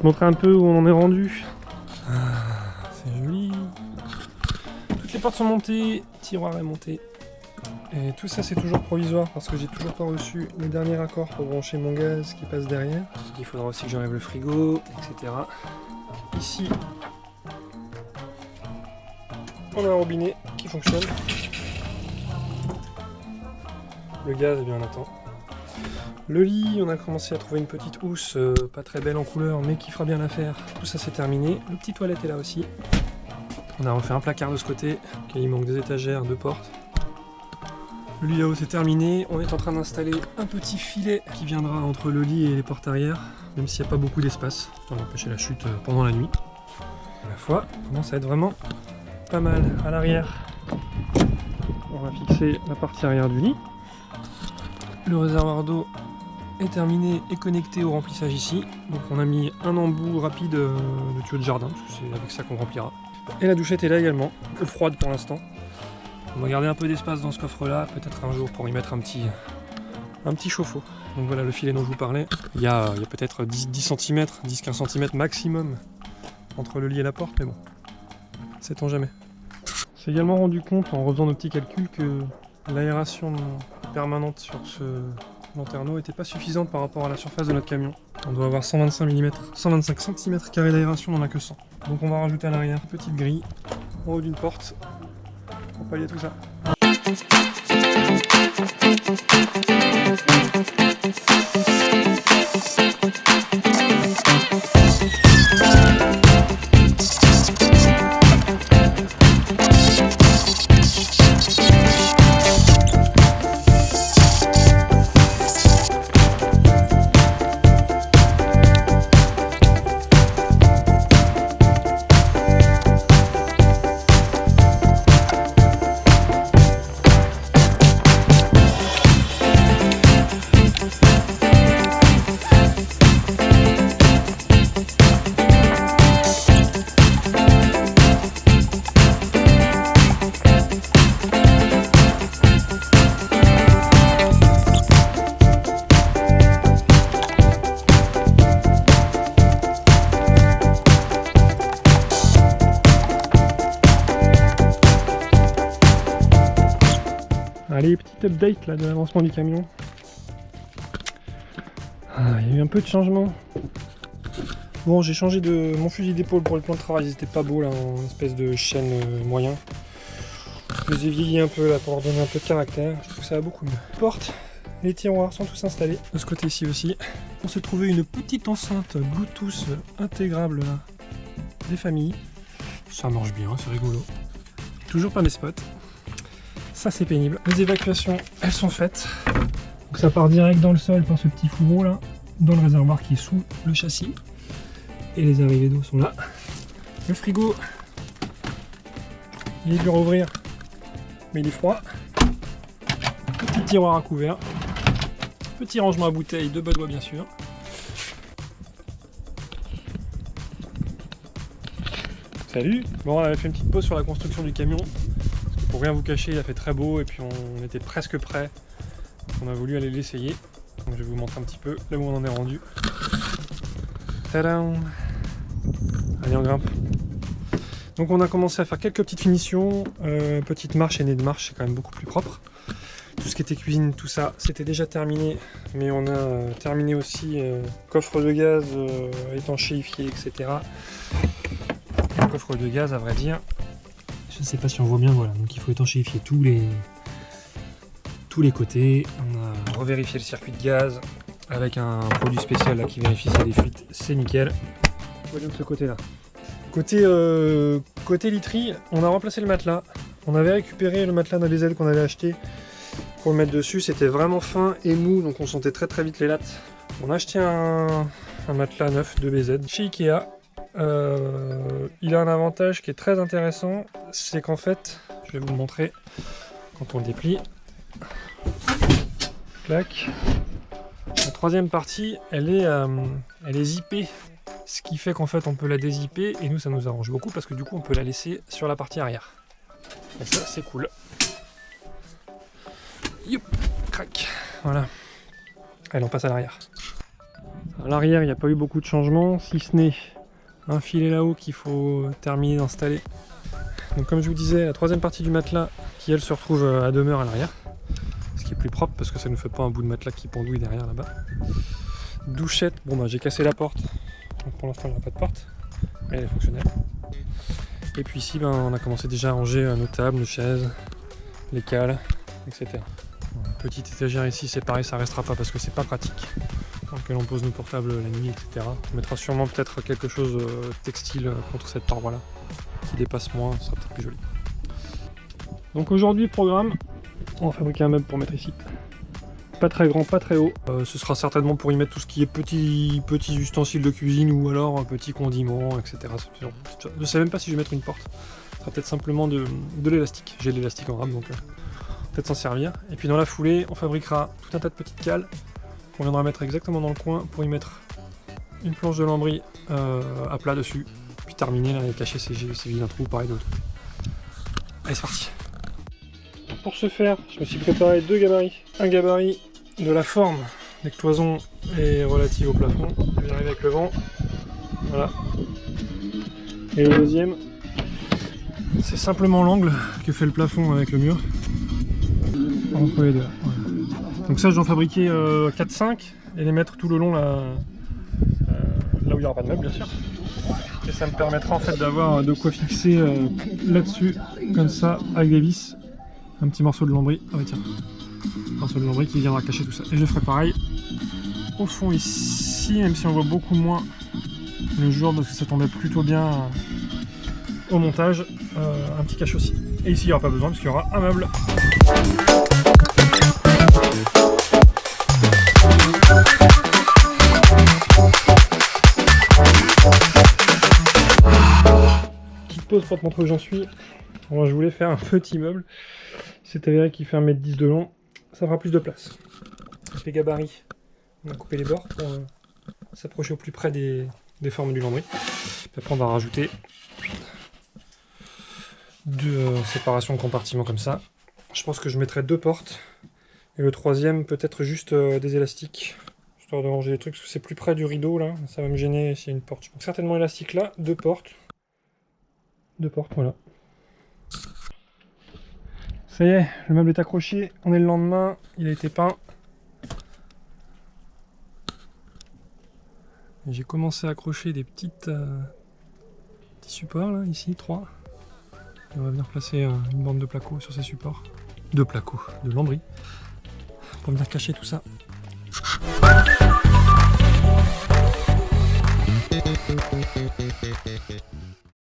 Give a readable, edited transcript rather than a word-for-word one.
te montrer un peu où on en est rendu. C'est joli. Toutes les portes sont montées, tiroir est monté. Et tout ça c'est toujours provisoire parce que j'ai toujours pas reçu le dernier accord pour brancher mon gaz qui passe derrière. Il faudra aussi que j'enlève le frigo, etc. Ici, on a un robinet qui fonctionne. Le gaz, eh bien on attend. Le lit, on a commencé à trouver une petite housse, pas très belle en couleur, mais qui fera bien l'affaire. Tout ça c'est terminé. Le petit toilette est là aussi. On a refait un placard de ce côté, il manque des étagères, 2 portes. Le lit là-haut c'est terminé. On est en train d'installer un petit filet qui viendra entre le lit et les portes arrière, même s'il n'y a pas beaucoup d'espace, pour empêcher la chute pendant la nuit. La foi commence à être vraiment pas mal. À l'arrière, on va fixer la partie arrière du lit. Le réservoir d'eau est terminé et connecté au remplissage ici. Donc on a mis un embout rapide de tuyau de jardin, parce que c'est avec ça qu'on remplira. Et la douchette est là également, un peu froide pour l'instant. On va garder un peu d'espace dans ce coffre là, peut-être un jour pour y mettre un petit chauffe-eau. Donc voilà le filet dont je vous parlais. Il y a peut-être 10 cm, 10-15 cm maximum entre le lit et la porte, mais bon, sait-on jamais. On s'est également rendu compte en refaisant nos petits calculs que l'aération permanente sur ce lanterneau n'était pas suffisante par rapport à la surface de notre camion. On doit avoir 125 cm² d'aération, on n'en a que 100. Donc on va rajouter à l'arrière une petite grille en haut d'une porte pour pallier tout ça. Allez, petit update là de l'avancement du camion. Il y a eu un peu de changement. Bon, j'ai changé de mon fusil d'épaule pour le plan de travail, ils étaient pas beaux là, en espèce de chêne moyen. Je les ai vieillis un peu là pour leur donner un peu de caractère, je trouve que ça va beaucoup mieux. Porte, les tiroirs sont tous installés. De ce côté ci aussi, on s'est trouvé une petite enceinte Bluetooth intégrable là, des familles. Ça marche bien, c'est rigolo. Toujours pas mes spots. Ça c'est pénible. Les évacuations, elles sont faites. Donc ça part direct dans le sol par ce petit fourreau là, dans le réservoir qui est sous le châssis. Et les arrivées d'eau sont là. Le frigo, il est dur à ouvrir, mais il est froid. Petit tiroir à couvert. Petit rangement à bouteilles de Badois bien sûr. Salut. Bon, on avait fait une petite pause sur la construction du camion. Pour rien vous cacher, il a fait très beau et puis on était presque prêt. On a voulu aller l'essayer. Donc je vais vous montrer un petit peu là où on en est rendu. Tadam! Allez, on grimpe. Donc on a commencé à faire quelques petites finitions. Petite marche, aînée de marche, c'est quand même beaucoup plus propre. Tout ce qui était cuisine, tout ça, c'était déjà terminé. Mais on a terminé aussi coffre de gaz étanchéifié, etc. Le coffre de gaz, à vrai dire, je ne sais pas si on voit bien, voilà, donc il faut étanchéifier tous les côtés. On a revérifié le circuit de gaz avec un produit spécial là, qui vérifie s'il y a des fuites, c'est nickel. Voyons de ce côté là. Côté literie, on a remplacé le matelas. On avait récupéré le matelas d'ABZ qu'on avait acheté pour le mettre dessus, c'était vraiment fin et mou, donc on sentait très vite les lattes. On a acheté un matelas neuf de BZ chez Ikea. Il a un avantage qui est très intéressant, c'est qu'en fait, je vais vous le montrer quand on le déplie. Clac. La troisième partie, elle est zippée, ce qui fait qu'en fait on peut la dézipper et nous ça nous arrange beaucoup parce que du coup on peut la laisser sur la partie arrière. Et ça c'est cool. Youp, crac, voilà. Allez, on passe à l'arrière. Ça À l'arrière, il n'y a pas eu beaucoup de changements, si ce n'est un filet là-haut qu'il faut terminer d'installer. Donc comme je vous disais, la troisième partie du matelas qui elle se retrouve à demeure à l'arrière. Ce qui est plus propre parce que ça ne fait pas un bout de matelas qui pendouille derrière là-bas. Douchette, bon bah j'ai cassé la porte. Donc pour l'instant il n'y a pas de porte, mais elle est fonctionnelle. Et puis ici ben, on a commencé déjà à ranger nos tables, nos chaises, les cales, etc. Petite étagère ici, c'est pareil, ça restera pas parce que c'est pas pratique. Dans lequel on pose nos portables la nuit, etc. On mettra sûrement peut-être quelque chose textile contre cette paroi là, qui dépasse moins, ce sera peut-être plus joli. Donc aujourd'hui, programme, on va fabriquer un meuble pour mettre ici. Pas très grand, pas très haut. Ce sera certainement pour y mettre tout ce qui est petits ustensiles de cuisine ou alors petits condiments, etc. Je ne sais même pas si je vais mettre une porte. Ce sera peut-être simplement de l'élastique. J'ai de l'élastique en rame, donc peut-être s'en servir. Et puis dans la foulée, on fabriquera tout un tas de petites cales qu'on viendra mettre exactement dans le coin pour y mettre une planche de lambris à plat dessus, puis terminer là et cacher ces vilains trous pareil d'autres. Allez, c'est parti. Pour ce faire, je me suis préparé deux gabarits. Un gabarit de la forme des cloisons est relative au plafond, je vais arriver avec le vent, voilà. Et le deuxième, c'est simplement l'angle que fait le plafond avec le mur, entre les deux. Voilà. Donc ça je dois en fabriquer 4-5 et les mettre tout le long là où il n'y aura pas de meuble bien sûr. Et ça me permettra en fait d'avoir de quoi fixer là-dessus, comme ça, avec des vis, un petit morceau de lambris. Ah oui tiens, un morceau de lambris qui viendra cacher tout ça. Et je ferai pareil au fond ici, même si on voit beaucoup moins le jour parce que ça tombait plutôt bien au montage, un petit cache aussi. Et ici il n'y aura pas besoin parce qu'il y aura un meuble. Petite pause pour te montrer où j'en suis. Alors, je voulais faire un petit meuble. C'est avéré qu'il fait 1,10 m de long. Ça fera plus de place. Avec les gabarits, on a coupé les bords pour s'approcher au plus près des formes du lambris. Puis après on va rajouter deux séparations de compartiments comme ça. Je pense que je mettrai deux portes. Et le troisième peut-être juste des élastiques. Histoire de ranger les trucs, parce que c'est plus près du rideau là. Ça va me gêner s'il y a une porte. Donc, certainement élastique là, deux portes. Deux portes, voilà. Ça y est, le meuble est accroché. On est le lendemain, il a été peint. J'ai commencé à accrocher des petits supports là, ici, 3. On va venir placer une bande de placo sur ces supports. De placo, de lambris. Pour venir cacher tout ça.